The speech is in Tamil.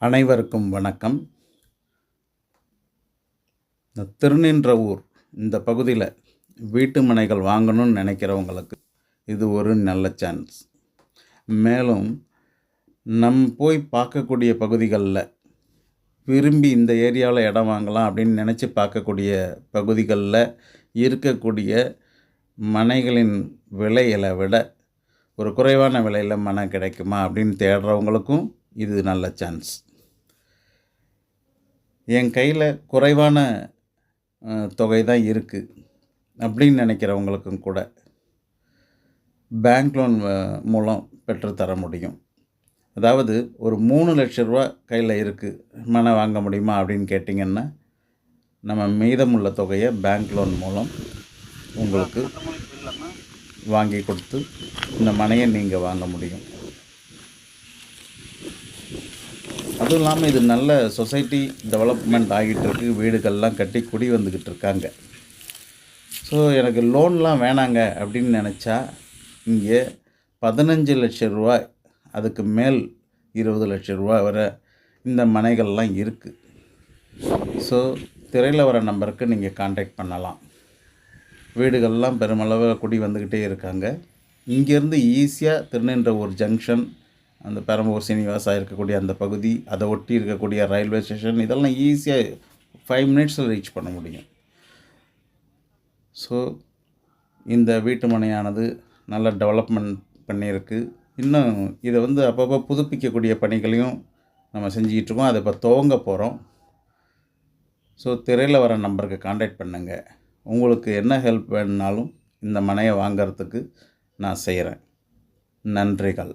அனைவருக்கும் வணக்கம். இந்த திருநின்றவூர் இந்த பகுதியில் வீட்டு மனைகள் வாங்கணும்னு நினைக்கிறவங்களுக்கு இது ஒரு நல்ல சான்ஸ். மேலும் போய் பார்க்கக்கூடிய பகுதிகளில் விரும்பி இந்த ஏரியாவில் இடம் வாங்கலாம் அப்படின்னு நினச்சி பார்க்கக்கூடிய பகுதிகளில் இருக்கக்கூடிய மனைகளின் விலைகளை விட ஒரு குறைவான விலையில் மனை கிடைக்குமா அப்படின்னு தேடுறவங்களுக்கும் இது நல்ல சான்ஸ். என் கையில் குறைவான தொகை தான் இருக்குது அப்படின்னு நினைக்கிறவங்களுக்கும் கூட பேங்க் லோன் மூலம் பெற்றுத்தர முடியும். அதாவது ஒரு 3 லட்ச ரூபா கையில் இருக்குது, மனை வாங்க முடியுமா அப்படின்னு கேட்டிங்கன்னா நம்ம மீதமுள்ள தொகையை பேங்க் லோன் மூலம் உங்களுக்கு வாங்கி கொடுத்து இந்த மனையை நீங்கள் வாங்க முடியும். அதுவும் இல்லாமல் இது நல்ல சொசைட்டி டெவலப்மெண்ட் ஆகிட்டுருக்கு, வீடுகள்லாம் கட்டி குடி வந்துக்கிட்டு இருக்காங்க. ஸோ எனக்கு லோன்லாம் வேணாங்க அப்படின்னு நினச்சா இங்கே 15 லட்ச ரூபாய் அதுக்கு மேல் 20 லட்ச ரூபா வரை இந்த மனைகள்லாம் இருக்குது. ஸோ திரையில் வர நம்பருக்கு நீங்கள் கான்டாக்ட் பண்ணலாம். வீடுகள்லாம் பெருமளவு குடி வந்துக்கிட்டே இருக்காங்க. இங்கேருந்து ஈஸியாக திருநின்றவூர் ஜங்ஷன், அந்த பெரம்பூர் சீனிவாசா இருக்கக்கூடிய அந்த பகுதி, அதை ஒட்டி இருக்கக்கூடிய ரயில்வே ஸ்டேஷன், இதெல்லாம் ஈஸியாக 5 மினிட்ஸில் ரீச் பண்ண முடியும். ஸோ இந்த வீட்டு மனையானது நல்ல டெவலப்மெண்ட் பண்ணியிருக்கு. இன்னும் இதை அப்பப்போ புதுப்பிக்கக்கூடிய பணிகளையும் நம்ம செஞ்சுக்கிட்டுருக்கோம். அதை இப்போ துவங்க போகிறோம். ஸோ திரையில் வர நம்பருக்கு கான்டாக்ட் பண்ணுங்கள். உங்களுக்கு என்ன ஹெல்ப் வேணுனாலும் இந்த மனையை வாங்கிறதுக்கு நான் செய்கிறேன். நன்றிகள்.